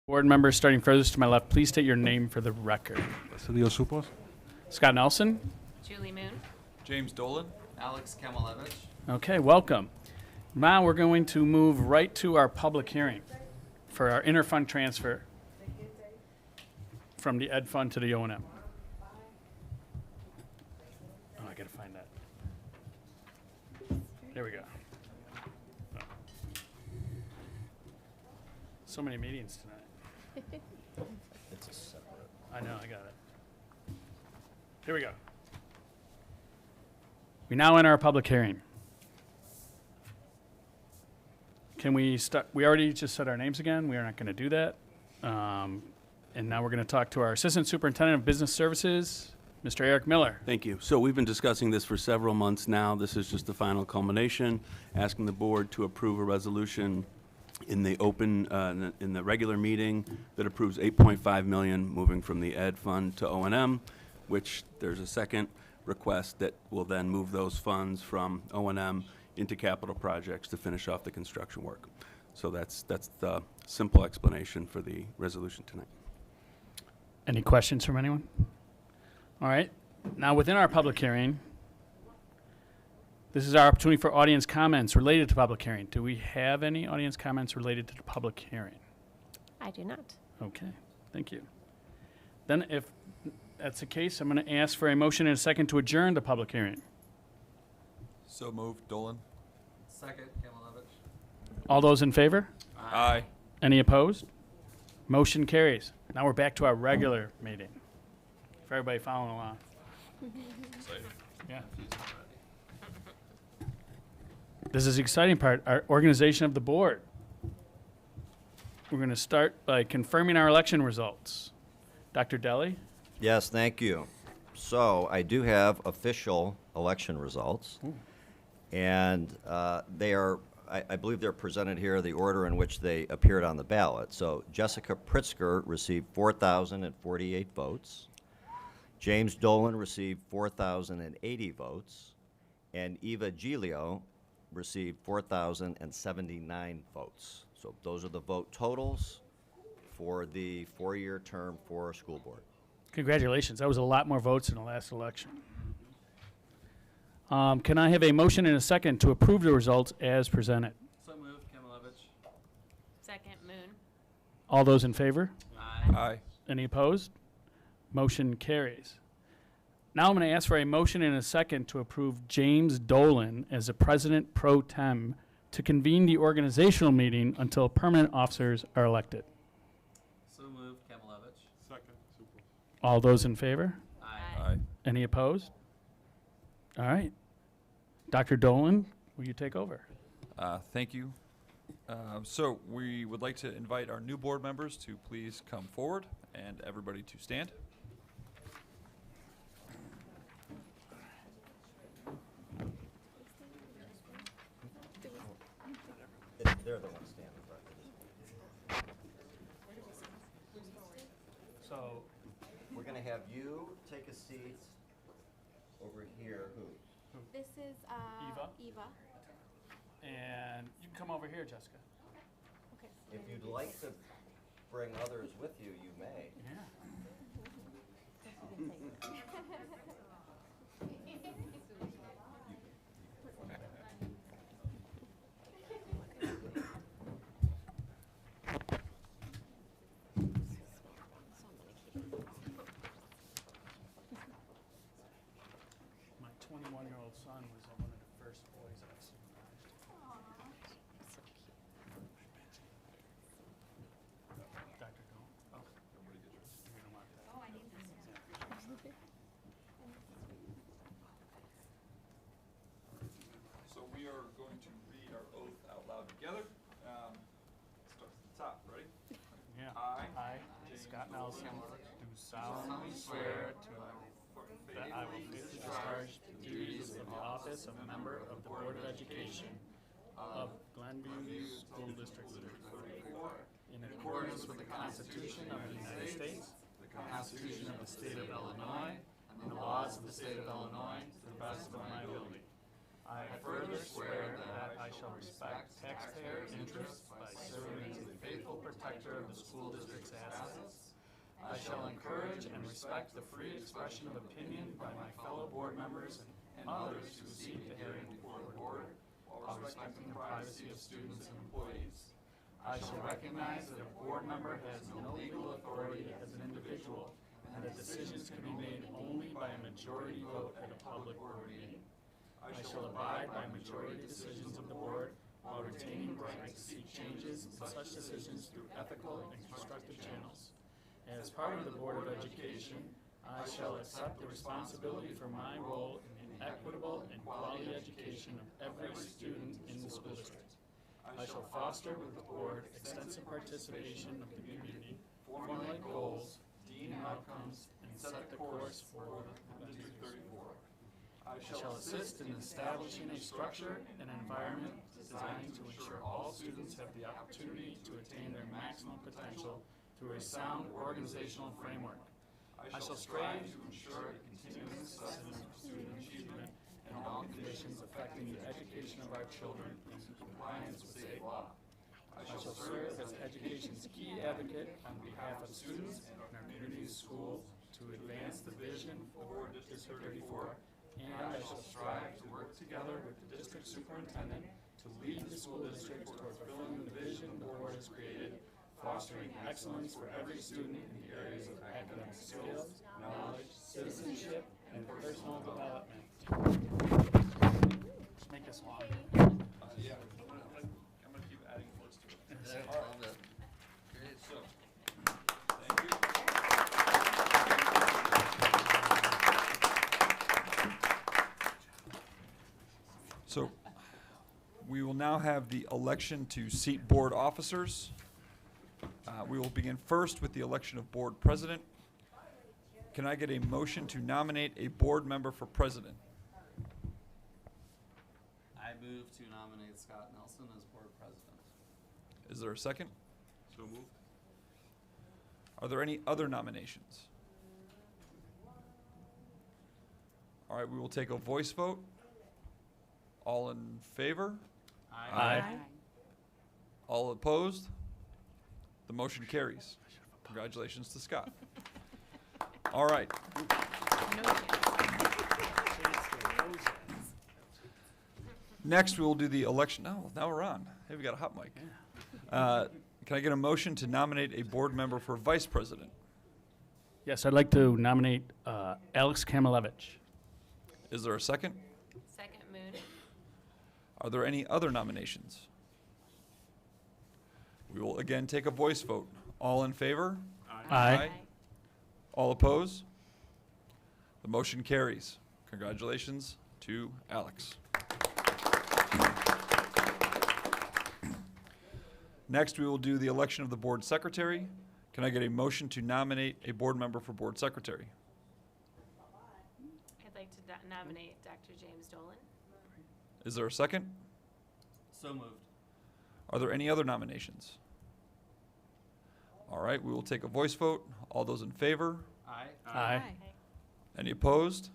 Board members starting furthest to my left, please state your name for the record. Basilio Supos. Scott Nelson. Julie Moon. James Dolan. Alex Kemalevich. Okay, welcome. Now we're going to move right to our public hearing for our interfund transfer from the ed fund to the O&M. Oh, I gotta find that. There we go. Oh. So many meetings tonight. It's a separate. I know, I got it. Here we go. We now enter our public hearing. Can we start? We already just said our names again. We are not going to do that. And now we're going to talk to our Assistant Superintendent of Business Services, Mr. Eric Miller. Thank you. So we've been discussing this for several months now. This is just the final culmination, asking the board to approve a resolution in the open, in the regular meeting that approves $8.5 million moving from the ed fund to O&M, which there's a second request that will then move those funds from O&M into capital projects to finish off the construction work. So that's the simple explanation for the resolution tonight. Any questions from anyone? All right. Now, within our public hearing, this is our opportunity for audience comments related to public hearing. Do we have any audience comments related to the public hearing? I do not. Okay, thank you. Then if that's the case, I'm going to ask for a motion and a second to adjourn the public hearing. So moved. Dolan. Second, Kemalevich. All those in favor? Aye. Any opposed? Motion carries. Now we're back to our regular meeting. For everybody following along. Yeah. This is the exciting part, our organization of the board. We're going to start by confirming our election results. Dr. Deli? Yes, thank you. So I do have official election results, and they are, I believe they're presented here, the order in which they appeared on the ballot. So Jessica Pritzker received 4,048 votes. James Dolan received 4,080 votes, and Eva Giglio received 4,079 votes. So those are the vote totals for the 4-year term for school board. Congratulations. That was a lot more votes than the last election. Can I have a motion and a second to approve the results as presented? So moved, Kemalevich. Second, Moon. All those in favor? Aye. Aye. Any opposed? Motion carries. Now I'm going to ask for a motion and a second to approve James Dolan as the President Pro Tem to convene the organizational meeting until permanent officers are elected. So moved, Kemalevich. Second. Supos. All those in favor? Aye. Aye. Any opposed? All right. Dr. Dolan, will you take over? Thank you. So we would like to invite our new board members to please come forward and everybody to stand. They're the ones standing right. So, We're going to have you take a seat over here. Who? This is Eva? Eva. and you can come over here, Jessica. Okay. If you'd like to bring others with you, you may. Yeah. My 21-year-old son was one of the first boys I supervised. Dr. Dolan? Oh. You're gonna mark that. Oh, I need this. So we are going to read our oath out loud together. Start at the top. Ready? Yeah. I, Scott Nelson, do solemnly swear that I will faithfully discharge the duties of the office of a member of the Board of Education of Glenview School District 34 in accordance with the Constitution of the United States, the Constitution of the State of Illinois, and the laws of the State of Illinois to the best of my ability. I further swear that I shall respect taxpayer interests by serving as a faithful protector protector of the school district's assets. I shall encourage and respect the free expression of opinion by my fellow board members and others who seek a hearing before the board while respecting the privacy of students and employees. I shall recognize that a board member has no legal authority as an individual and that decisions can be made only by a majority vote at a public board meeting. I shall abide by majority decisions of the board while retaining the right to seek changes in such decisions through ethical and constructive channels. As part of the Board of Education, I shall accept the responsibility for my role in the equitable and quality education of every student in the school district. I shall foster with the board extensive participation of the community, formulate goals, deem outcomes, and set the course for District 34. I shall assist in establishing a structure and environment designed to ensure all students have the opportunity to attain their maximum potential through a sound organizational framework. I shall strive to ensure a continuous assessment of student achievement in all conditions affecting the education of our children in compliance with state law. I shall serve as education's key advocate on behalf of students and our community schools to advance the vision for District 34, and I shall strive to work together with the district superintendent to lead the school district toward fulfilling the vision the board has created, fostering excellence for every student in the areas of academic skills, knowledge, citizenship, and personal development. Just make this long. Yeah, I'm gonna keep adding words to it. Love it. Great. So, thank you. So, we will now have the election to seat board officers. We will begin first with the election of board president. Can I get a motion to nominate a board member for president? I move to nominate Scott Nelson as board president. Is there a second? So moved. Are there any other nominations? All right, we will take a voice vote. All in favor? Aye. All opposed? The motion carries. Congratulations to Scott. All right. Next, we will do the election. No, now we're on. Hey, we got a hot mic. Can I get a motion to nominate a board member for vice president? Yes, I'd like to nominate Alex Kamalevich. Is there a second? Second, Moon. Are there any other nominations? We will again take a voice vote. All in favor? Aye. All opposed? The motion carries. Congratulations to Alex. Next, we will do the election of the board secretary. Can I get a motion to nominate a board member for board secretary? I'd like to nominate Dr. James Dolan. Is there a second? So moved. Are there any other nominations? All right, we will take a voice vote. All those in favor? Aye. Aye. Any opposed?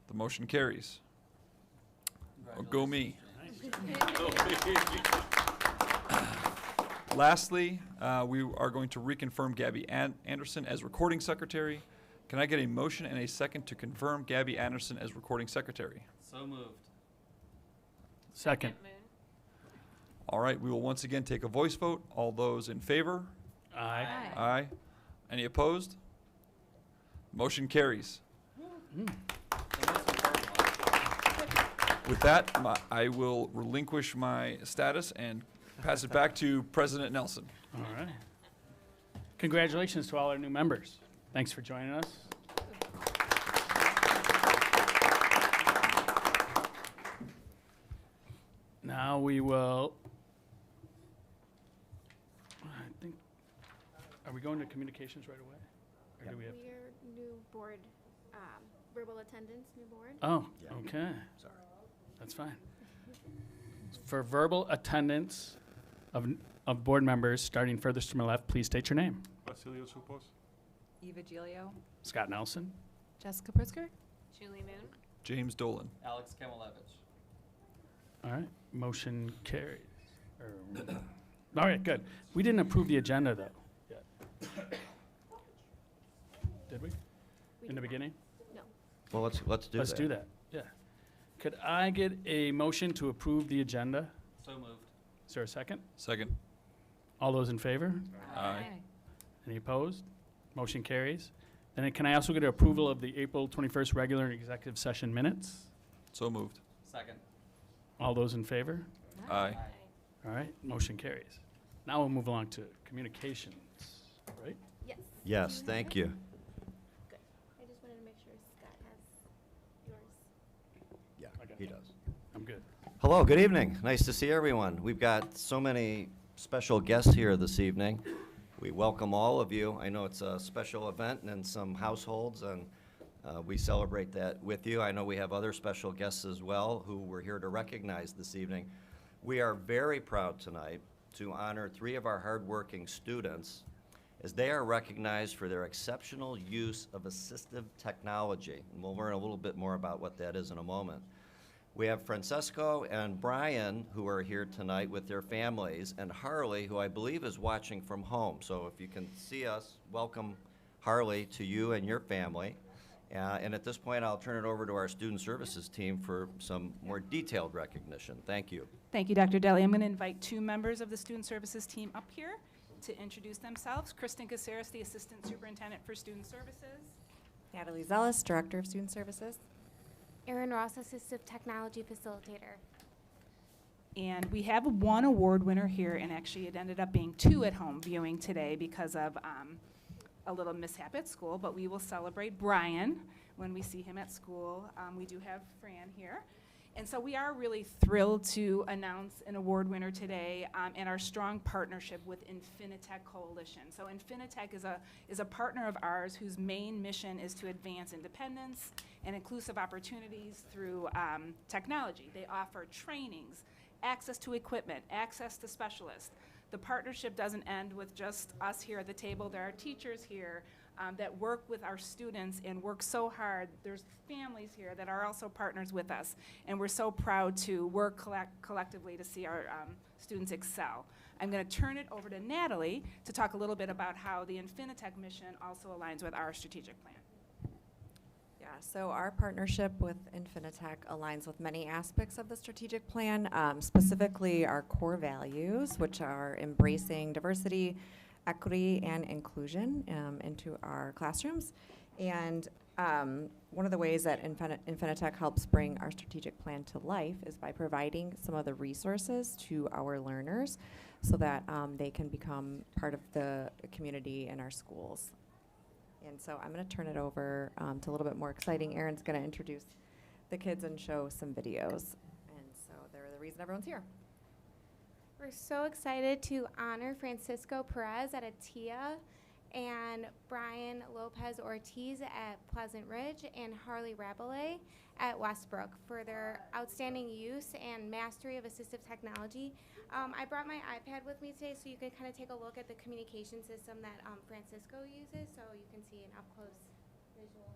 The motion carries. Oh, go me. Lastly, we are going to reconfirm Gabby Anderson as recording secretary. Can I get a motion and a second to confirm Gabby Anderson as recording secretary? So moved. Second. Moon. All right, we will once again take a voice vote. All those in favor? Aye. Aye. Any opposed? Motion carries. The most important one. With that, I will relinquish my status and pass it back to President Nelson. All right. Congratulations to all our new members. Thanks for joining us. Now we will, I think, are we going to communications right away? Or do we have? We're new board, verbal attendance, new board. Oh, Yeah. okay. Sorry. That's fine. For verbal attendance of board members, starting furthest to my left, please state your name. Basilio Supos. Eva Gilio. Scott Nelson. Jessica Pritzker. Julie Moon. James Dolan. Alex Kamalevich. All right, motion carries. All right, good. We didn't approve the agenda, though, yet. Did we? In the beginning? No. Well, let's do that. Let's do that, yeah. Could I get a motion to approve the agenda? So moved. Is there a second? Second. All those in favor? Aye. Any opposed? Motion carries. Then can I also get approval of the April 21st regular and executive session minutes? So moved. Second. All those in favor? Aye. All right, motion carries. Now we'll move along to communications, right? Yes. Yes, thank you. Good. I just wanted to make sure Scott has yours. Yeah, Okay. he does. I'm good. Hello, good evening. Nice to see everyone. We've got so many special guests here this evening. We welcome all of you. I know it's a special event in some households, and we celebrate that with you. I know we have other special guests as well who we're here to recognize this evening. We are very proud tonight to honor 3 of our hardworking students as they are recognized for their exceptional use of assistive technology. And we'll learn a little bit more about what that is in a moment. We have Francesco and Brian, who are here tonight with their families, and Harley, who I believe is watching from home. So if you can see us, welcome Harley to you and your family. And at this point, I'll turn it over to our Student Services team for some more detailed recognition. Thank you. Thank you, Dr. Deli. I'm going to invite 2 members of the Student Services team up here to introduce themselves. Kristen Caceres, the Assistant Superintendent for Student Services. Natalie Zellis, Director of Student Services. Erin Ross, Assistive Technology Facilitator. And we have 1 award winner here, and actually it ended up being 2 at home viewing today because of a little mishap at school, but we will celebrate Brian when we see him at school. We do have Fran here. And so we are really thrilled to announce an award winner today and our strong partnership with Infinitec Coalition. So Infinitec is a partner of ours whose main mission is to advance independence and inclusive opportunities through technology. They offer trainings, access to equipment, access to specialists. The partnership doesn't end with just us here at the table. There are teachers here that work with our students and work so hard. There's families here that are also partners with us, and we're so proud to work collectively to see our students excel. I'm going to turn it over to Natalie to talk a little bit about how the Infinitec mission also aligns with our strategic plan. Yeah, so our partnership with Infinitec aligns with many aspects of the strategic plan, specifically our core values, which are embracing diversity, equity, and inclusion into our classrooms. And one of the ways that Infinitec helps bring our strategic plan to life is by providing some of the resources to our learners so that they can become part of the community in our schools. And so I'm going to turn it over to a little bit more exciting. Erin's going to introduce the kids and show some videos. And so they're the reason everyone's here. We're so excited to honor Francisco Perez at Atia and Brian Lopez Ortiz at Pleasant Ridge and Harley Rabelais at Westbrook for their outstanding use and mastery of assistive technology. I brought my iPad with me today so you can kind of take a look at the communication system that Francisco uses so you can see an up-close visual.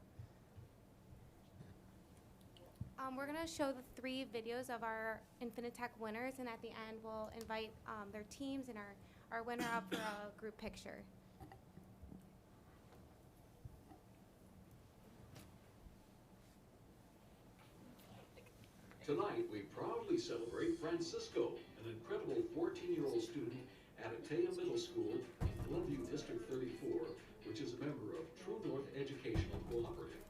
We're going to show the 3 videos of our Infinitec winners, and at the end we'll invite their teams and our winner up for a group picture. Tonight, we proudly celebrate Francisco, an incredible 14-year-old student at Atea Middle School in Glenview District 34, which is a member of True North Educational Cooperative.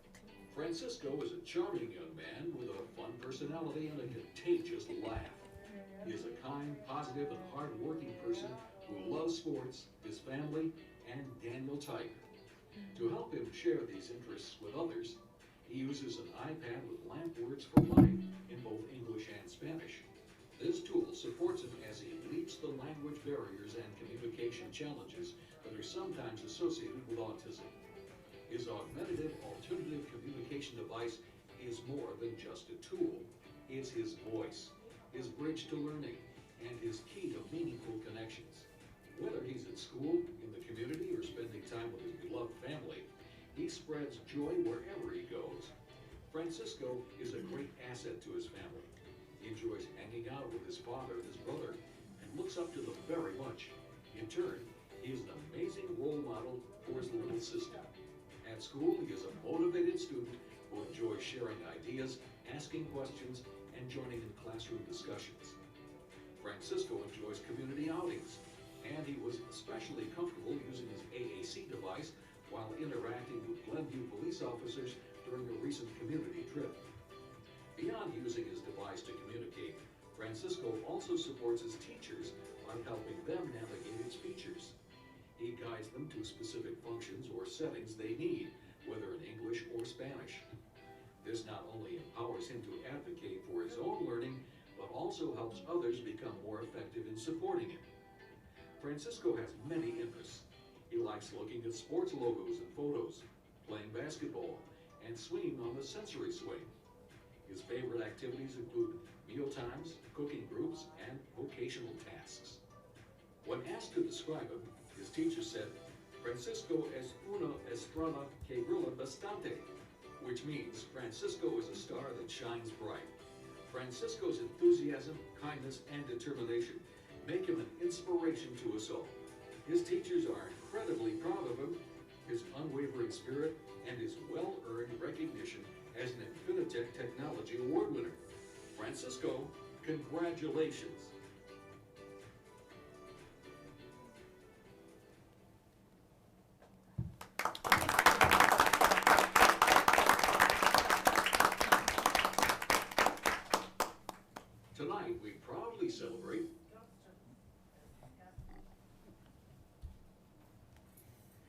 Francisco is a charming young man with a fun personality and a contagious laugh. He is a kind, positive, and hard-working person who loves sports, his family, and Daniel Tiger. To help him share these interests with others, he uses an iPad with lamp words for life in both English and Spanish. This tool supports him as he leaps the language barriers and communication challenges that are sometimes associated with autism. His augmentative alternative communication device is more than just a tool. It's his voice, his bridge to learning, and his key to meaningful connections. Whether he's at school, in the community, or spending time with his beloved family, he spreads joy wherever he goes. Francisco is a great asset to his family. He enjoys hanging out with his father and his brother, and looks up to them very much. In turn, he is an amazing role model for his little sister. At school, he is a motivated student who enjoys sharing ideas, asking questions, and joining in classroom discussions. Francisco enjoys community outings, and he was especially comfortable using his AAC device while interacting with Glenview police officers during a recent community trip. Beyond using his device to communicate, Francisco also supports his teachers by helping them navigate its features. He guides them to specific functions or settings they need, whether in English or Spanish. This not only empowers him to advocate for his own learning, but also helps others become more effective in supporting him. Francisco has many interests. He likes looking at sports logos and photos, playing basketball, and swinging on the sensory swing. His favorite activities include meal times, cooking groups, and vocational tasks. When asked to describe him, his teacher said, "Francisco es una estrella que brilla bastante," which means Francisco is a star that shines bright. Francisco's enthusiasm, kindness, and determination make him an inspiration to us all. His teachers are incredibly proud of him, his unwavering spirit, and his well-earned recognition as an Infinitec Technology Award winner. Francisco, congratulations. Tonight, we proudly celebrate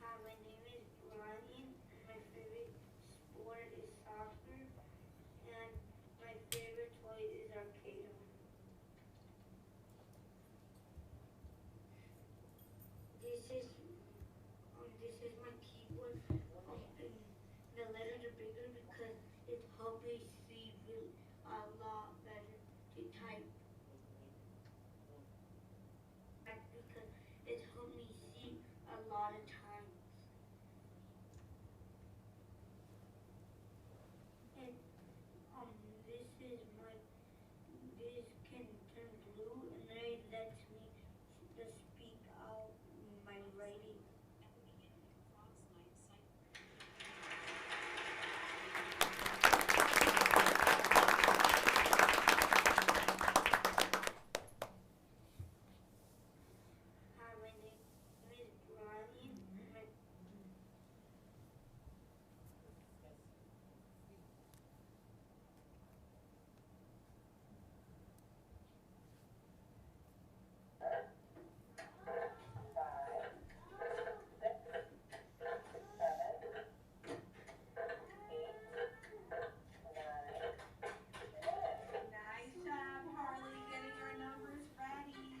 Hi, my name is Brian, and my favorite sport is soccer, and my favorite toy is arcade. This is my keyboard, and the letters are bigger because it helps me see a lot better to type. Because it helped me see a lot of times. And this can turn blue, and then it lets me just speak out my writing. Hi, my name is Brian, and my Nice job, Harley, getting your numbers ready.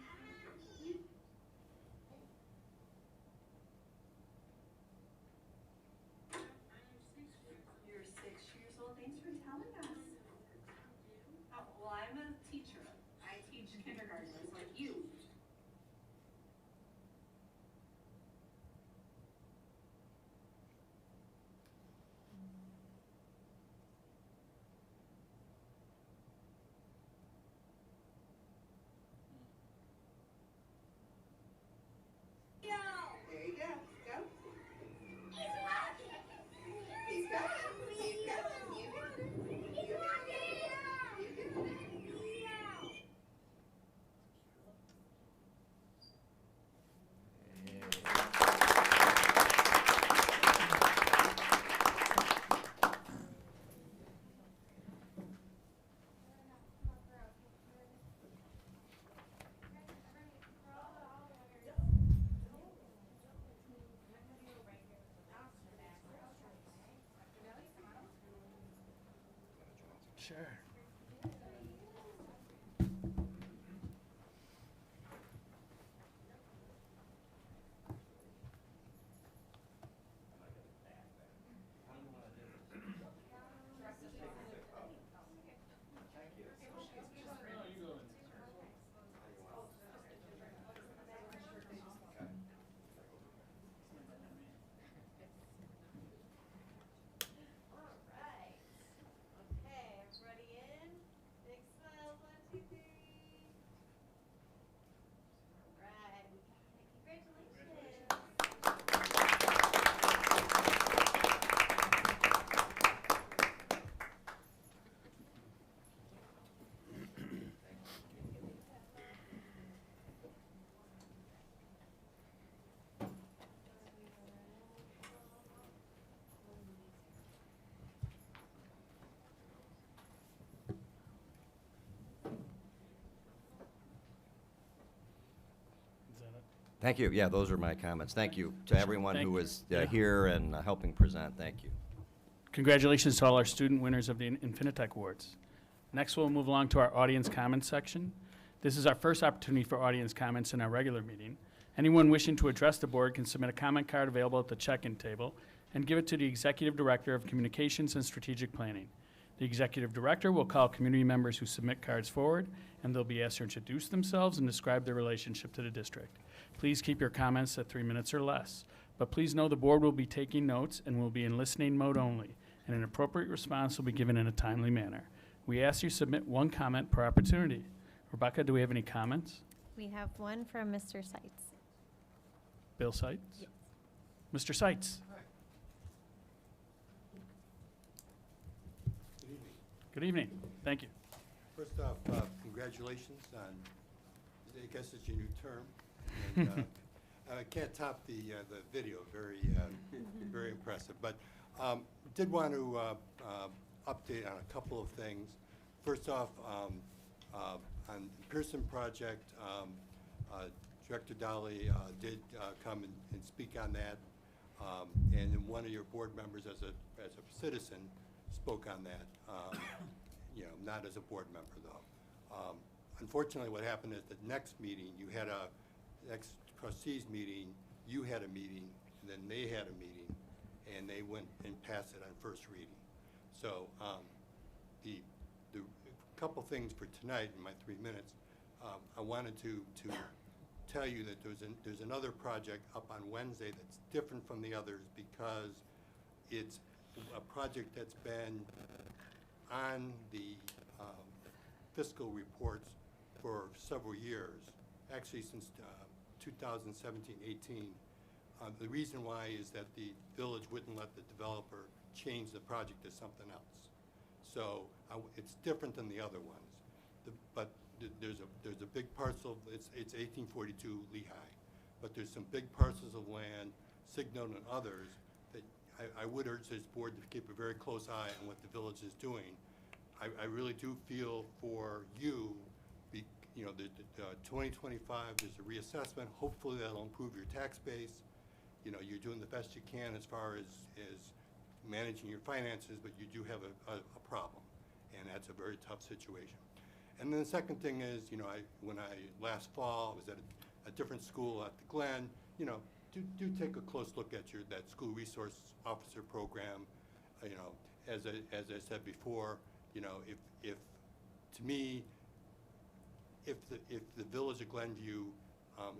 You're 6 years old. Thanks for telling us. Oh, well, I'm a teacher. I teach kindergartners like you. There you go. Go. He's got it. He's got it. You got it. You got it. You got it. Sure. All right. Okay, everybody in? Thank you. Yeah, those are my comments. Thank you to everyone Thank who you. was Yeah. here and helping present. Thank you. Congratulations to all our student winners of the Infinitec Awards. Next, we'll move along to our audience comments section. This is our first opportunity for audience comments in our regular meeting. Anyone wishing to address the board can submit a comment card available at the check-in table and give it to the Executive Director of Communications and Strategic Planning. The Executive Director will call community members who submit cards forward, and they'll be asked to introduce themselves and describe their relationship to the district. Please keep your comments at 3 minutes or less. But please know the board will be taking notes and will be in listening mode only, and an appropriate response will be given in a timely manner. We ask you submit one comment per opportunity. Rebecca, do we have any comments? We have one from Mr. Seitz. Bill Seitz? Yes. Mr. Seitz? Good evening. Good evening. Thank you. First off, congratulations on, I guess it's your new term. And, I can't top the video, very impressive. But did want to update on a couple of things. First off, on the Pearson project, Director Dolly did come and speak on that, and then one of your board members, as a citizen, spoke on that. Not as a board member though. Unfortunately, what happened at the next meeting, you had a next trustees meeting, you had a meeting, and then they had a meeting, and they went and passed it on first reading. So the couple things for tonight in my 3 minutes, I wanted to tell you that there's another project up on Wednesday that's different from the others because it's a project that's been on the fiscal reports for several years, actually since 2017-18. The reason why is that the village wouldn't let the developer change the project to something else. So it's different than the other ones. There's a big parcel, it's 1842 Lehigh, but there's some big parcels of land, Signon and others, that I would urge this board to keep a very close eye on what the village is doing. I really do feel for you, the 2025, there's a reassessment. Hopefully that'll improve your tax base. You're doing the best you can as far as managing your finances, but you do have a problem, and that's a very tough situation. And then the second thing is, when I last fall was at a different school at the Glen, do take a close look at that school resource officer program. As I said before, if to me, if the village of Glenview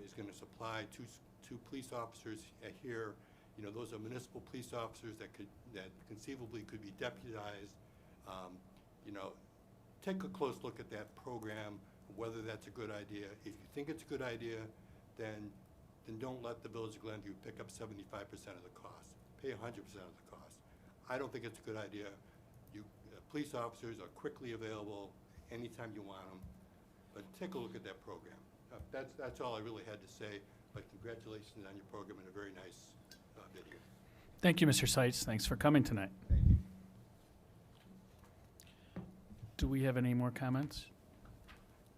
is going to supply two police officers here, those are municipal police officers that conceivably could be deputized. Take a close look at that program, whether that's a good idea. If you think it's a good idea, then don't let the village of Glenview pick up 75% of the cost. Pay 100% of the cost. I don't think it's a good idea. Police officers are quickly available anytime you want them, but take a look at that program. That's all I really had to say, but congratulations on your program and a very nice video. Thank you, Mr. Seitz. Thanks for coming tonight. Thank you. Do we have any more comments?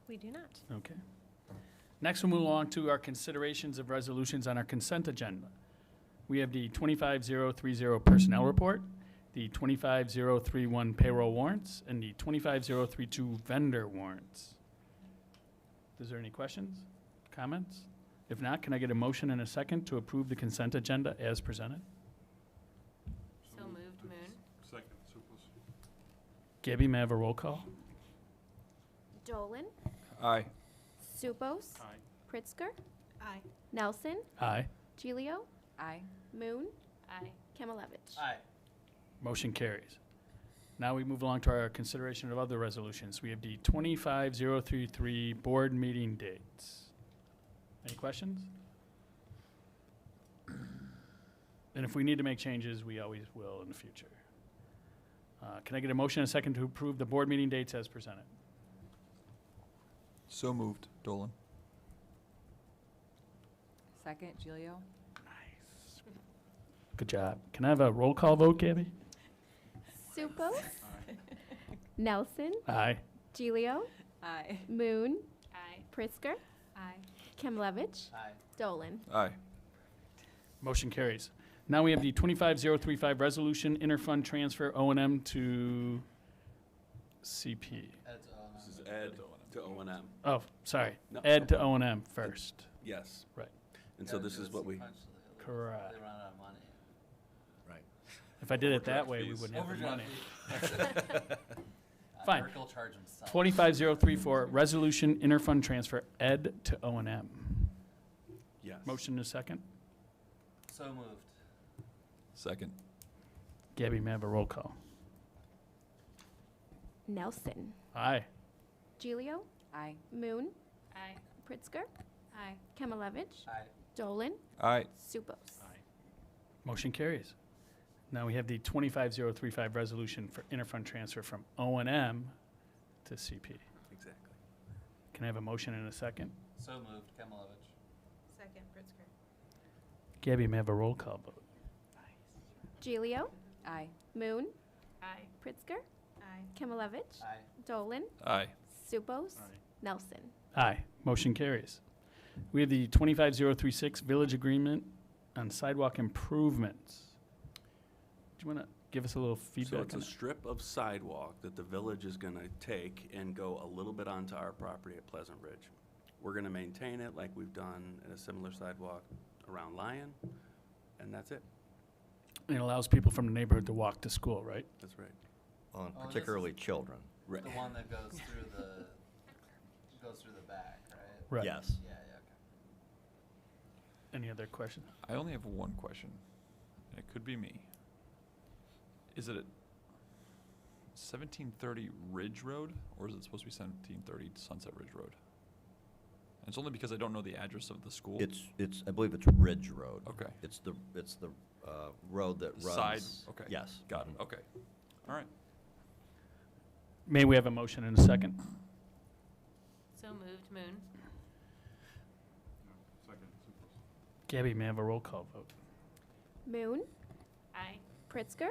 We do not. Okay. Next, we'll move along to our considerations of resolutions on our consent agenda. We have the 25030 personnel report, the 25031 payroll warrants, and the 25032 vendor warrants. Is there any questions, comments? If not, can I get a motion and a second to approve the consent agenda as presented? So moved, Moon. Second, Supos. Gabby, may I have a roll call? Dolan, Aye. Supos, Aye. Pritzker, Aye. Nelson, Aye. Gilio, Aye. Moon, Aye. Kamalevich. Aye. Motion carries. Now we move along to our consideration of other resolutions. We have the 25033 board meeting dates. Any questions? And if we need to make changes, we always will in the future. Can I get a motion and a second to approve the board meeting dates as presented? So moved, Dolan. Second, Gilio? Nice. Good job. Can I have a roll call vote, Gabby? Supos, Nelson, Aye. Gilio, Aye. Moon, Aye. Pritzker, Aye. Kimlevich. Aye. Dolan. Aye. Motion carries. Now we have the 25035 resolution interfund transfer O&M to CP. Ed's on. This is Ed to O&M. Oh, sorry. No, Ed no to problem. O&M first. Yes. Right. And so this is what we, Correct. They run out of money. right. If I did it that Overdraft way, we fees. wouldn't have the Overdraft money. fee. Fine. Eric will charge himself. 25034, resolution interfund transfer, Ed to O&M. Yes. Motion is second. So moved. Second. Gabby, may I have a roll call? Nelson. Aye. Gilio. Aye. Moon. Aye. Pritzker. Aye. Kimlevich. Aye. Dolan. Aye. Supos. Motion carries. Now we have the 25035 resolution for interfund transfer from O&M to CP. Exactly. Can I have a motion and a second? So moved. Kemilovich. Second, Pritzker. Gabby, may I have a roll call vote? Gilio. Aye. Moon. Aye. Pritzker. Aye. Kimlevich. Aye. Dolan. Aye. Supos. Nelson. Aye. Motion carries. We have the 25036 village agreement on sidewalk improvements. Do you want to give us a little So feedback it's on a that? strip of sidewalk that the village is gonna take and go a little bit onto our property at Pleasant Ridge. We're gonna maintain it like we've done in a similar sidewalk around Lyon, and that's it. It allows people from the neighborhood to walk to school, right? That's right. On Oh, this particularly children. Right. The one that goes through the back, right? Right. Yes. Yeah, yeah, okay. Any other questions? I only have one question, and it could be me. Is it at 1730 Ridge Road, or is it supposed to be 1730 Sunset Ridge Road? And it's only because I don't know the address of the school. I believe it's Ridge Road. Okay. It's the road that runs. Side, okay. Yes. Got it, okay. All right. May we have a motion and a second? So moved, Moon. Gabby, may I have a roll call vote? Moon. Aye. Pritzker.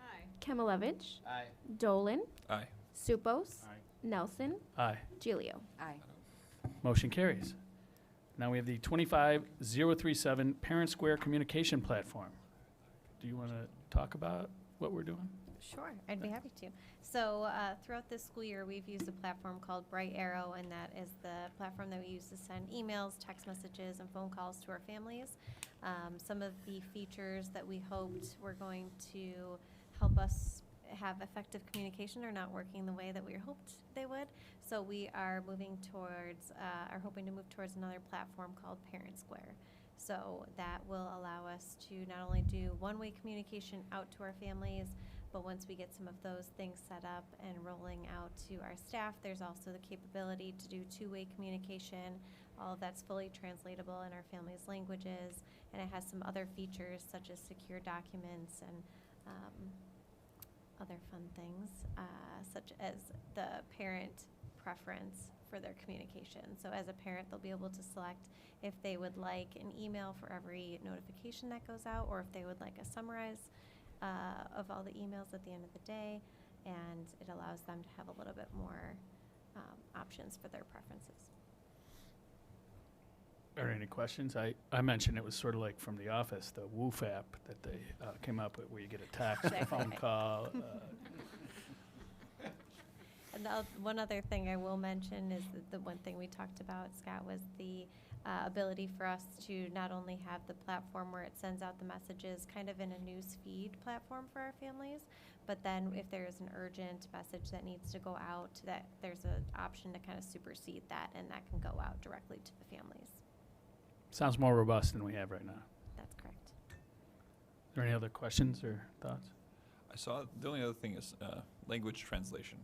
Aye. Kimlevich. Aye. Dolan. Aye. Supos. Nelson. Aye. Gilio. Aye. Motion carries. Now we have the 25037 Parent Square Communication Platform. Do you want to talk about what we're doing? Sure, I'd be happy to. So throughout this school year, we've used a platform called Bright Arrow, and that is the platform that we use to send emails, text messages, and phone calls to our families. Some of the features that we hoped were going to help us have effective communication are not working the way that we hoped they would. So we are moving towards, are hoping to move towards another platform called Parent Square. So that will allow us to not only do one-way communication out to our families, but once we get some of those things set up and rolling out to our staff, there's also the capability to do two-way communication. All of that's fully translatable in our families' languages, and it has some other features such as secure documents and other fun things, such as the parent preference for their communication. So as a parent, they'll be able to select if they would like an email for every notification that goes out, or if they would like a summarize of all the emails at the end of the day, and it allows them to have a little bit more options for their preferences. Are there any questions? I mentioned it was sort of like from The Office, the Woof app that they came up with, where you get a text, a phone call. And one other thing I will mention is that the one thing we talked about, Scott, was the ability for us to not only have the platform where it sends out the messages kind of in a news feed platform for our families, but then if there is an urgent message that needs to go out, that there's an option to kind of supersede that, and that can go out directly to the families. Sounds more robust than we have right now. That's correct. Are there any other questions or thoughts? I saw, the only other thing is language translation.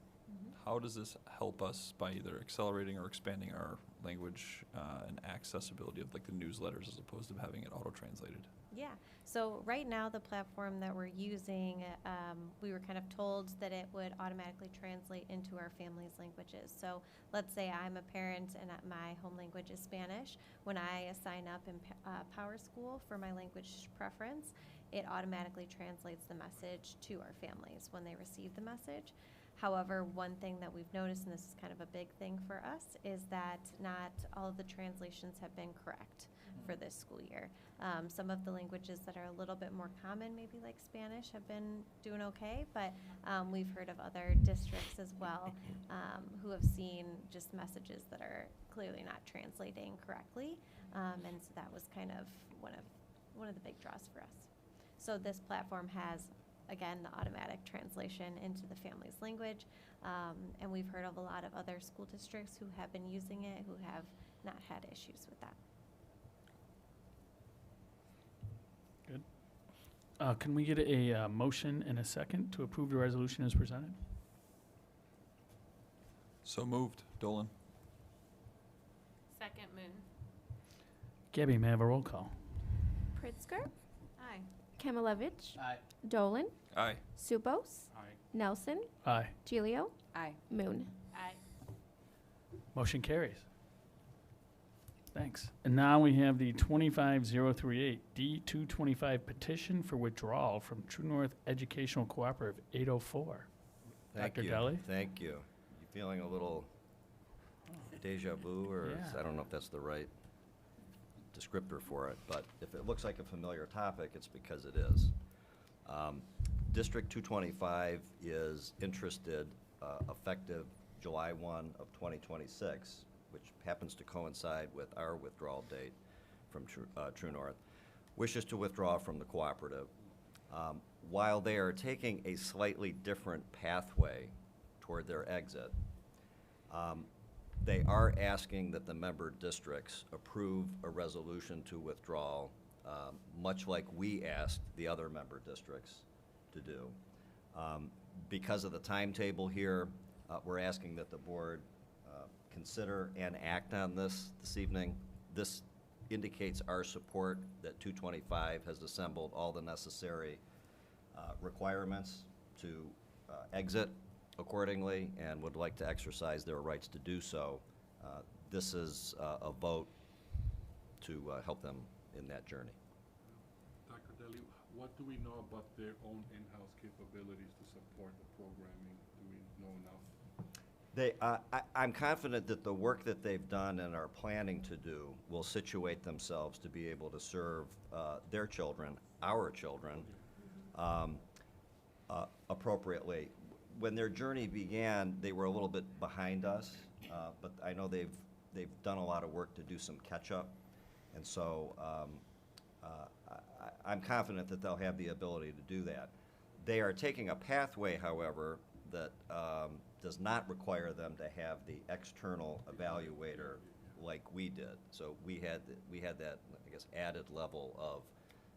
How does this help us by either accelerating or expanding our language and accessibility of like the newsletters as opposed to having it auto-translated? Yeah, so right now the platform that we're using, we were kind of told that it would automatically translate into our family's languages. So let's say I'm a parent and my home language is Spanish. When I sign up in Power School for my language preference, it automatically translates the message to our families when they receive the message. However, one thing that we've noticed, and this is kind of a big thing for us, is that not all of the translations have been correct for this school year. Some of the languages that are a little bit more common, maybe like Spanish, have been doing okay, but we've heard of other districts as well who have seen just messages that are clearly not translating correctly, and so that was kind of one of the big draws for us. So this platform has, again, the automatic translation into the family's language, and we've heard of a lot of other school districts who have been using it who have not had issues with that. Good. Can we get a motion and a second to approve the resolution as presented? So moved. Dolan? Second, Moon. Gabby, may I have a roll call? Pritzker, Aye. Kamalevich, Aye. Dolan, Aye. Subos, Aye. Nelson, Aye. Gilio, Aye. Moon. Aye. Motion carries. Thanks. And now we have the 25038 D225 petition for withdrawal from True North Educational Cooperative 804. Thank Dr. you. Deli? Thank you. You feeling a little deja vu, or Yeah. I don't know if that's the right descriptor for it, but if it looks like a familiar topic, it's because it is. District 225 is interested, effective July 1 of 2026, which happens to coincide with our withdrawal date from True North, wishes to withdraw from the cooperative. While they are taking a slightly different pathway toward their exit, they are asking that the member districts approve a resolution to withdraw, much like we asked the other member districts to do. Because of the timetable here, we're asking that the board consider and act on this evening. This indicates our support that 225 has assembled all the necessary requirements to exit accordingly and would like to exercise their rights to do so. This is a vote to help them in that journey. Dr. Deli, what do we know about their own in-house capabilities to support the programming? Do we know enough? I'm confident that the work that they've done and are planning to do will situate themselves to be able to serve their children, our children, appropriately. When their journey began, they were a little bit behind us, but I know they've done a lot of work to do some catch-up, and so I'm confident that they'll have the ability to do that. They are taking a pathway, however, that does not require them to have the external evaluator like we did. So we had that, I guess, added level of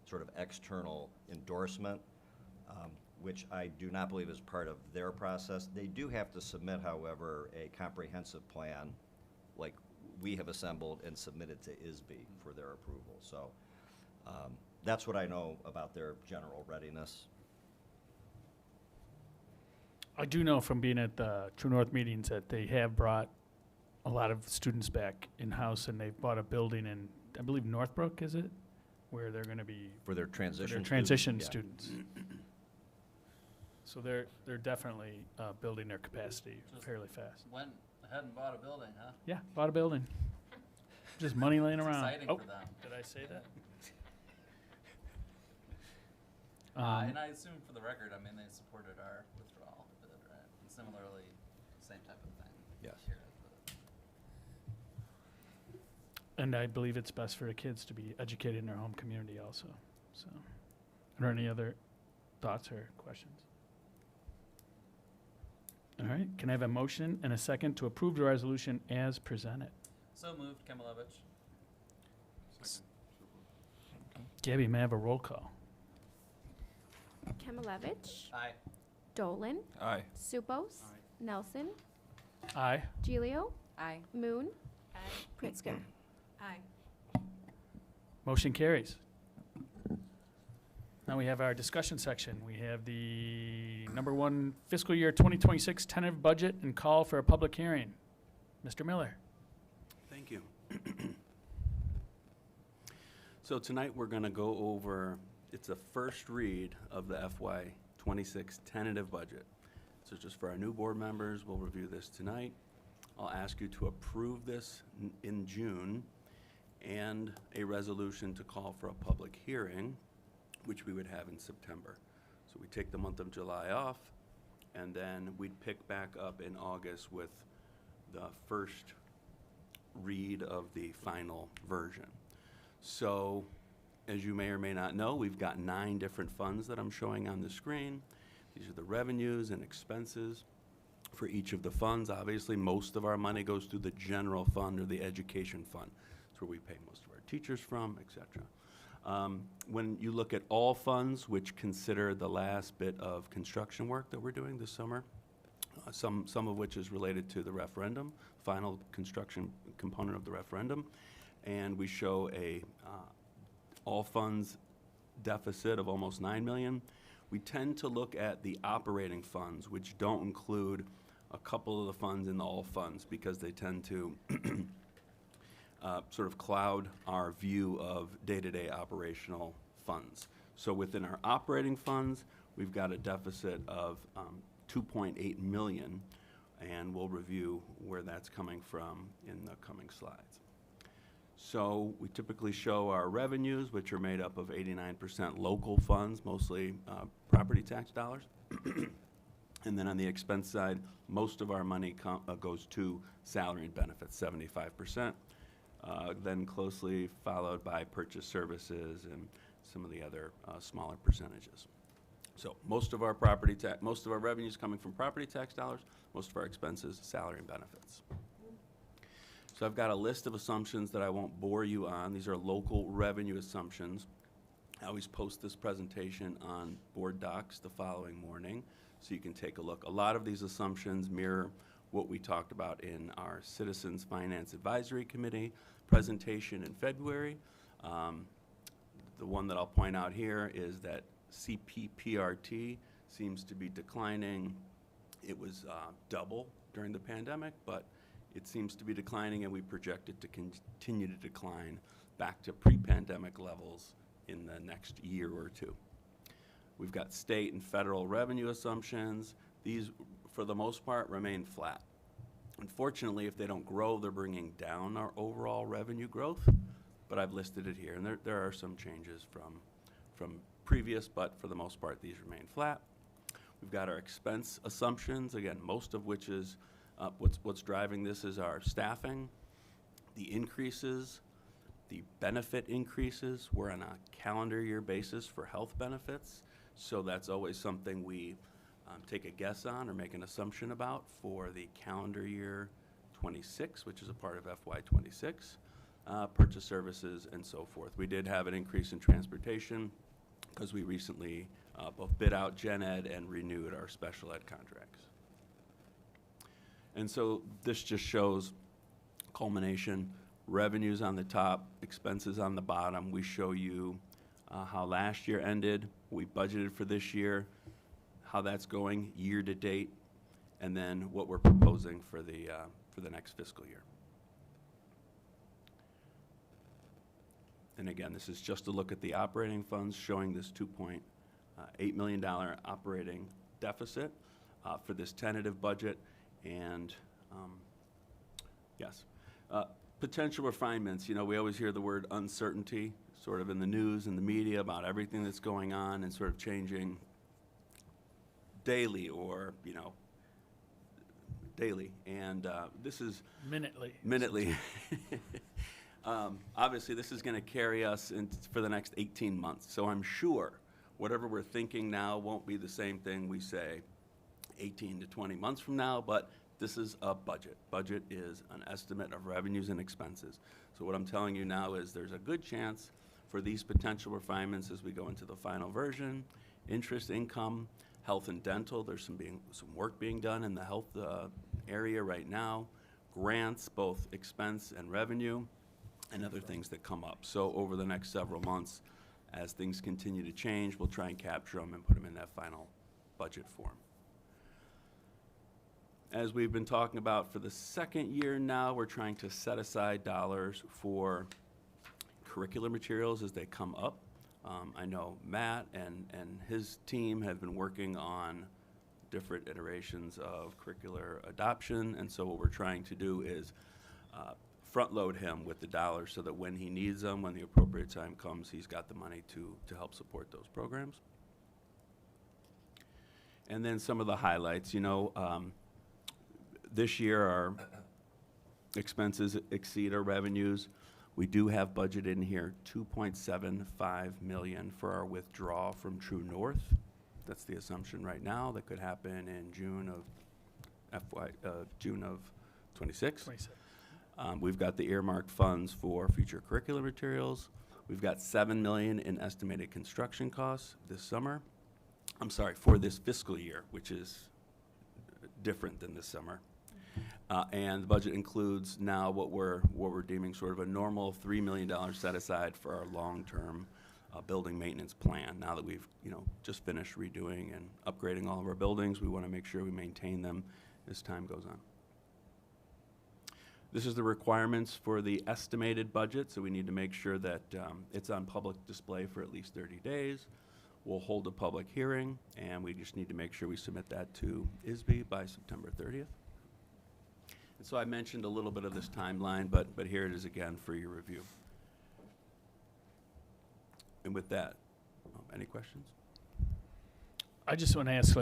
sort of external endorsement, which I do not believe is part of their process. They do have to submit, however, a comprehensive plan like we have assembled and submitted to ISB for their approval. So that's what I know about their general readiness. I do know from being at the True North meetings that they have brought a lot of students back in-house, and they've bought a building in, I believe, Northbrook, is it? Where they're going to be For their transition transition students, students. So they're definitely building their capacity Just fairly fast. Went ahead and bought a building, huh? Yeah, bought a building. Just money laying It's around. exciting Oh, for them. did I say that? And I assume for the record, I mean, they supported our withdrawal bid, right? And similarly, same type of thing. Yes. Here at the And I believe it's best for the kids to be educated in their home community also. So, are there any other thoughts or questions? All right, can I have a motion and a second to approve the resolution as presented? So moved, Kamalevich. Second. Gabby, may I have a roll call? Kamalevich, Aye. Dolan, Aye. Subos, Aye. Nelson, Aye. Gilio, Aye. Moon, Aye. Pritzker. Aye. Motion carries. Now we have our discussion section. We have the number one fiscal year 2026 tentative budget and call for a public hearing. Mr. Miller. Thank you. So tonight, we're going to go over, it's a first read of the FY26 tentative budget. So just for our new board members, we'll review this tonight. I'll ask you to approve this in June and a resolution to call for a public hearing, which we would have in September. So we take the month of July off, and then we'd pick back up in August with the first read of the final version. So, as you may or may not know, we've got 9 different funds that I'm showing on the screen. These are the revenues and expenses for each of the funds. Obviously, most of our money goes through the general fund or the education fund. It's where we pay most of our teachers from, et cetera. When you look at all funds, which consider the last bit of construction work that we're doing this summer, some of which is related to the referendum, final construction component of the referendum, and we show a all funds deficit of almost 9 million. We tend to look at the operating funds, which don't include a couple of the funds in the all funds because they tend to sort of cloud our view of day-to-day operational funds. So within our operating funds, we've got a deficit of 2.8 million, and we'll review where that's coming from in the coming slides. So we typically show our revenues, which are made up of 89% local funds, mostly property tax dollars. And then on the expense side, most of our money goes to salary and benefits, 75%. Then closely followed by purchase services and some of the other smaller percentages. So most of our revenues coming from property tax dollars, most of our expenses, salary and benefits. So I've got a list of assumptions that I won't bore you on. These are local revenue assumptions. I always post this presentation on board docs the following morning, so you can take a look. A lot of these assumptions mirror what we talked about in our Citizens Finance Advisory Committee presentation in February. The one that I'll point out here is that CPPRT seems to be declining. It was double during the pandemic, but it seems to be declining, and we project it to continue to decline back to pre-pandemic levels in the next year or two. We've got state and federal revenue assumptions. These, for the most part, remain flat. Unfortunately, if they don't grow, they're bringing down our overall revenue growth, but I've listed it here, and there are some changes from previous, but for the most part, these remain flat. We've got our expense assumptions, again, most of which is what's driving this is our staffing, the increases, the benefit increases. We're on a calendar year basis for health benefits, so that's always something we take a guess on or make an assumption about for the calendar year 26, which is a part of FY 26, purchase services and so forth. We did have an increase in transportation because we recently both bid out Gen Ed and renewed our special ed contracts. And so this just shows culmination, revenues on the top, expenses on the bottom. We show you how last year ended, we budgeted for this year, how that's going year to date, and then what we're proposing for the next fiscal year. And again, this is just a look at the operating funds showing this $2.8 million operating deficit for this tentative budget. And yes, potential refinements. You know, we always hear the word uncertainty sort of in the news and the media about everything that's going on and sort of changing daily or, you know, daily. And this is minutely. Obviously, this is going to carry us for the next 18 months. So I'm sure whatever we're thinking now won't be the same thing we say 18 to 20 months from now, but this is a budget. Budget is an estimate of revenues and expenses. So what I'm telling you now is there's a good chance for these potential refinements as we go into the final version. Interest income, health and dental, there's some work being done in the health area right now. Grants, both expense and revenue, and other things that come up. So over the next several months, as things continue to change, we'll try and capture them and put them in that final budget form. As we've been talking about for the second year now, we're trying to set aside dollars for curricular materials as they come up. I know Matt and his team have been working on different iterations of curricular adoption, and so what we're trying to do is front-load him with the dollars so that when he needs them, when the appropriate time comes, he's got the money to help support those programs. And then some of the highlights, this year our expenses exceed our revenues. We do have budget in here, $2.75 million for our withdrawal from True North. That's the assumption right now. That could happen in June of 26. We've got the earmarked funds for future curricular materials. We've got $7 million in estimated construction costs this summer. I'm sorry, for this fiscal year, which is different than this summer. And the budget includes now what we're deeming sort of a normal $3 million set aside for our long-term building maintenance plan. Now that we've just finished redoing and upgrading all of our buildings, we want to make sure we maintain them as time goes on. This is the requirements for the estimated budget, so we need to make sure that it's on public display for at least 30 days. We'll hold a public hearing, and we just need to make sure we submit that to ISB by September 30th. And so I mentioned a little bit of this timeline, but here it is again for your review. And with that, any questions? I just want to ask,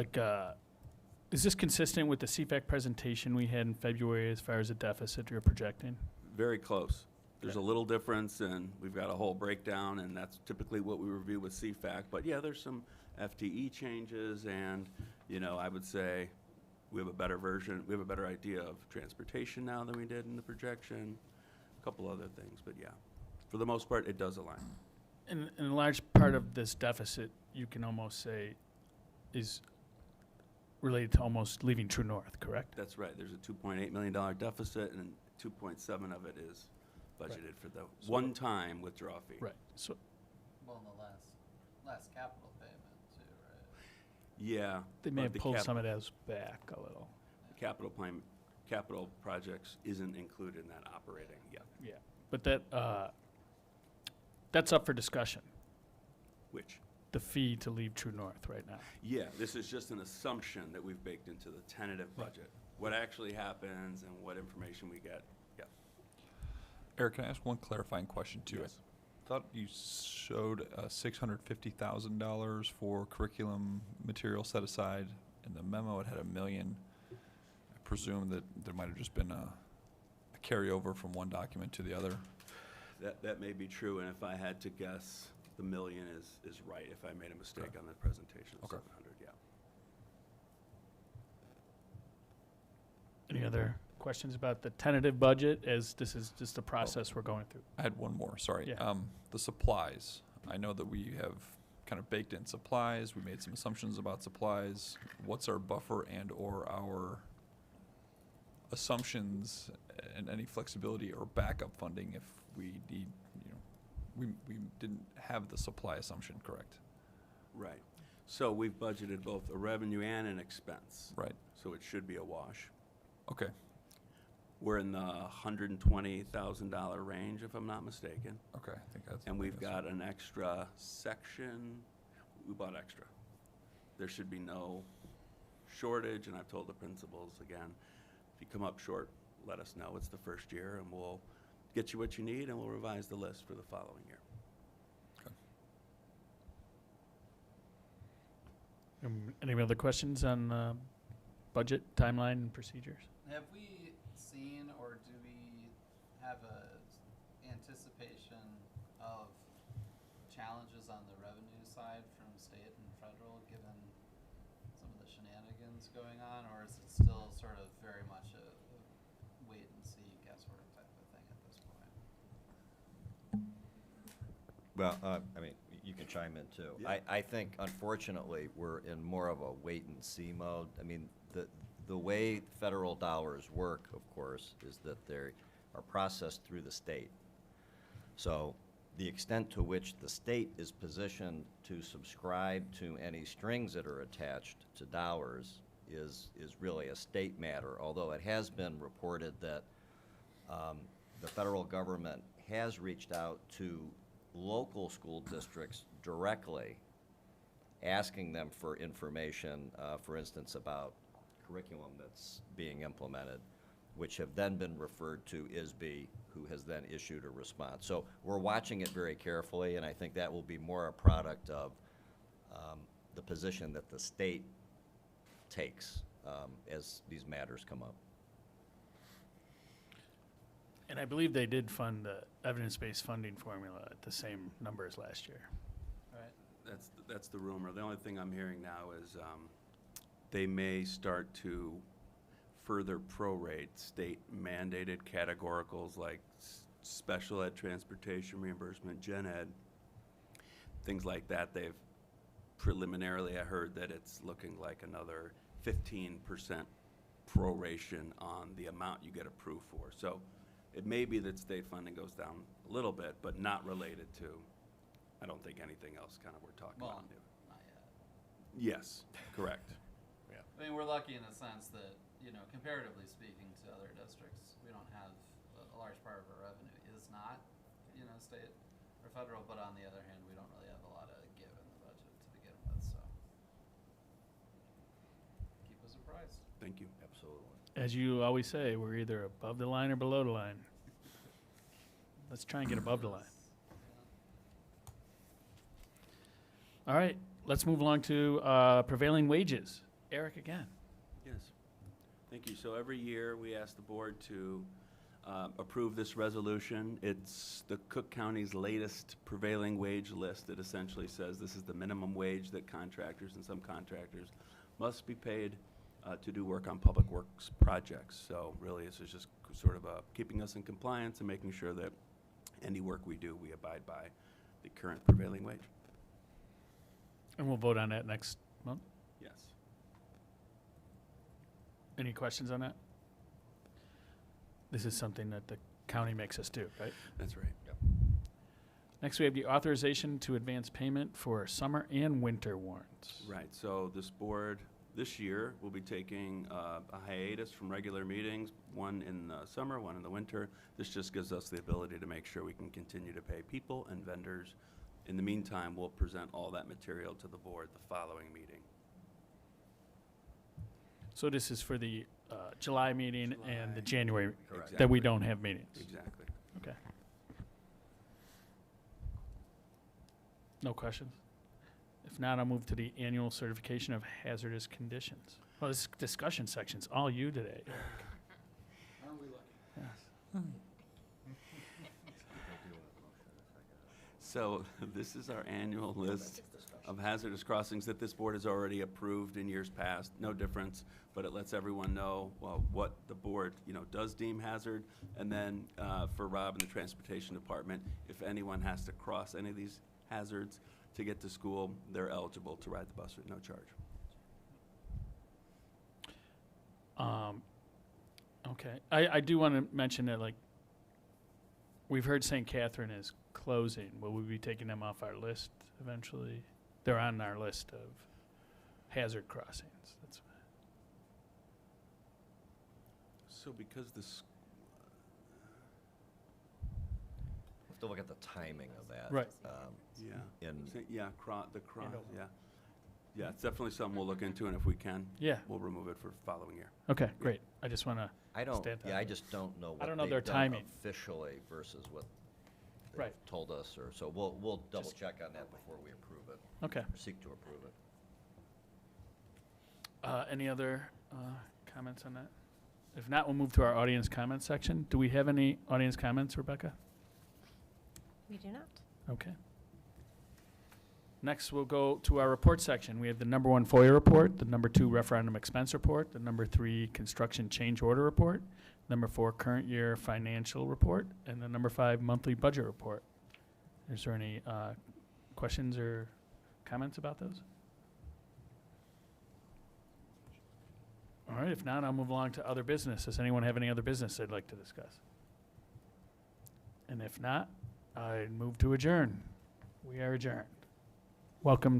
is this consistent with the CFAC presentation we had in February as far as the deficit you're projecting? Very close. There's a little difference, and we've got a whole breakdown, and that's typically what we review with CFAC. But yeah, there's some FTE changes, and I would say we have a better version. We have a better idea of transportation now than we did in the projection. A couple other things, but yeah, for the most part, it does align. And a large part of this deficit, you can almost say, is related to almost leaving True North, correct? That's right. There's a $2.8 million deficit, and 2.7 of it is budgeted for the one-time withdrawal fee. Right. So, Well, in the last capital payment too, right? Yeah. they may but have the pulled cap- some of those back a little. Capital projects isn't included in that operating yet. Yeah. But that's up for discussion, Which? the fee to leave True North right now. Yeah, this is just an assumption that we've baked into the tentative budget. What actually happens and what information we get, yeah. Eric, can I ask one clarifying question too? Yes. I thought you showed $650,000 for curriculum material set aside. In the memo, it had $1 million. I presume that there might have just been a carryover from one document to the other. That may be true, and if I had to guess, the $1 million is right if I made a mistake on the presentation of 700, yeah. Any other questions about the tentative budget, as this is just the process we're going through? I had one more, sorry. Yeah. The supplies. I know that we have kind of baked in supplies. We made some assumptions about supplies. What's our buffer and or our assumptions and any flexibility or backup funding if we need, we didn't have the supply assumption correct? Right. So we've budgeted both a revenue and an expense. Right. So it should be a wash. Okay. We're in the $120,000 range, if I'm not mistaken. Okay, I think that's. And we've got an extra section. We bought extra. There should be no shortage, and I've told the principals again, if you come up short, let us know. It's the first year, and we'll get you what you need, and we'll revise the list for the following year. Any other questions on budget, timeline, and procedures? Have we seen, or do we have a anticipation of challenges on the revenue side from state and federal, given some of the shenanigans going on, or is it still sort of very much a wait and see guesswork type of thing at this point? Well, I mean, you can chime in too. Yeah. I think unfortunately, we're in more of a wait and see mode. I mean, the way federal dollars work, of course, is that they are processed through the state. So the extent to which the state is positioned to subscribe to any strings that are attached to dollars is really a state matter, although it has been reported that the federal government has reached out to local school districts directly asking them for information, for instance, about curriculum that's being implemented, which have then been referred to ISB, who has then issued a response. So we're watching it very carefully, and I think that will be more a product of the position that the state takes as these matters come up. And I believe they did fund the evidence-based funding formula at the same number as last year. Right. That's the rumor. The only thing I'm hearing now is they may start to further prorate state mandated categoricals like special ed transportation reimbursement, gen ed, things like that. They've preliminarily, I heard that it's looking like another 15% proration on the amount you get approved for. So it may be that state funding goes down a little bit, but not related to, I don't think, anything else kind of we're talking Well, about. not yet. Yes, correct. I mean, we're lucky in the sense that, comparatively speaking to other districts, we don't have a large part of our revenue is not, state or federal, but on the other hand, we don't really have a lot of give in the budget to begin with, so keep us apprised. Thank you. Absolutely. As you always say, we're either above the line or below the line. Let's try and get above the line. All right, let's move along to prevailing wages. Eric again. Yes. Thank you. So every year, we ask the board to approve this resolution. It's the Cook County's latest prevailing wage list. It essentially says this is the minimum wage that contractors and subcontractors must be paid to do work on public works projects. So really, this is just sort of keeping us in compliance and making sure that any work we do, we abide by the current prevailing wage. And we'll vote on that next month. Yes. Any questions on that? This is something that the county makes us do, right? That's right. Yep. Next, we have the authorization to advance payment for summer and winter warrants. Right, so this board, this year, will be taking a hiatus from regular meetings, one in the summer, one in the winter. This just gives us the ability to make sure we can continue to pay people and vendors. In the meantime, we'll present all that material to the board the following meeting. So this is for the July meeting and the January Correct. that we don't have meetings. Exactly. Okay. No questions? If not, I'll move to the annual certification of hazardous conditions. Well, this discussion section's all you today. Aren't we lucky? Yes. So this is our annual list of hazardous crossings that this board has already approved in years past. No difference, but it lets everyone know, well, what the board, does deem hazard. And then for Rob and the transportation department, if anyone has to cross any of these hazards to get to school, they're eligible to ride the bus with no charge. Okay. I do want to mention that, we've heard St. Catherine is closing. Will we be taking them off our list eventually? They're on our list of hazard crossings. That's So because this, We have to look at the timing of that. Right. yeah, In, yeah, the cross, Handover. yeah. Yeah, it's definitely something we'll look into, and if we can, yeah. we'll remove it for following year. Okay, great. I just want to. I don't, Stand yeah, on I it. just don't know I don't what know they've their done timing. officially versus what they've Right. told us, so we'll double Just- check on that before we approve it, Okay. or seek to approve it. Any other comments on that? If not, we'll move to our audience comment section. Do we have any audience comments, Rebecca? We do not. Okay. Next, we'll go to our report section. We have the number 1 FOIA report, the number 2 referendum expense report, the number 3 construction change order report, number 4 current year financial report, and the number 5 monthly budget report. Is there any questions or comments about those? All right, if not, I'll move along to other business. Does anyone have any other business they'd like to discuss? And if not, I move to adjourn. We are adjourned. Welcome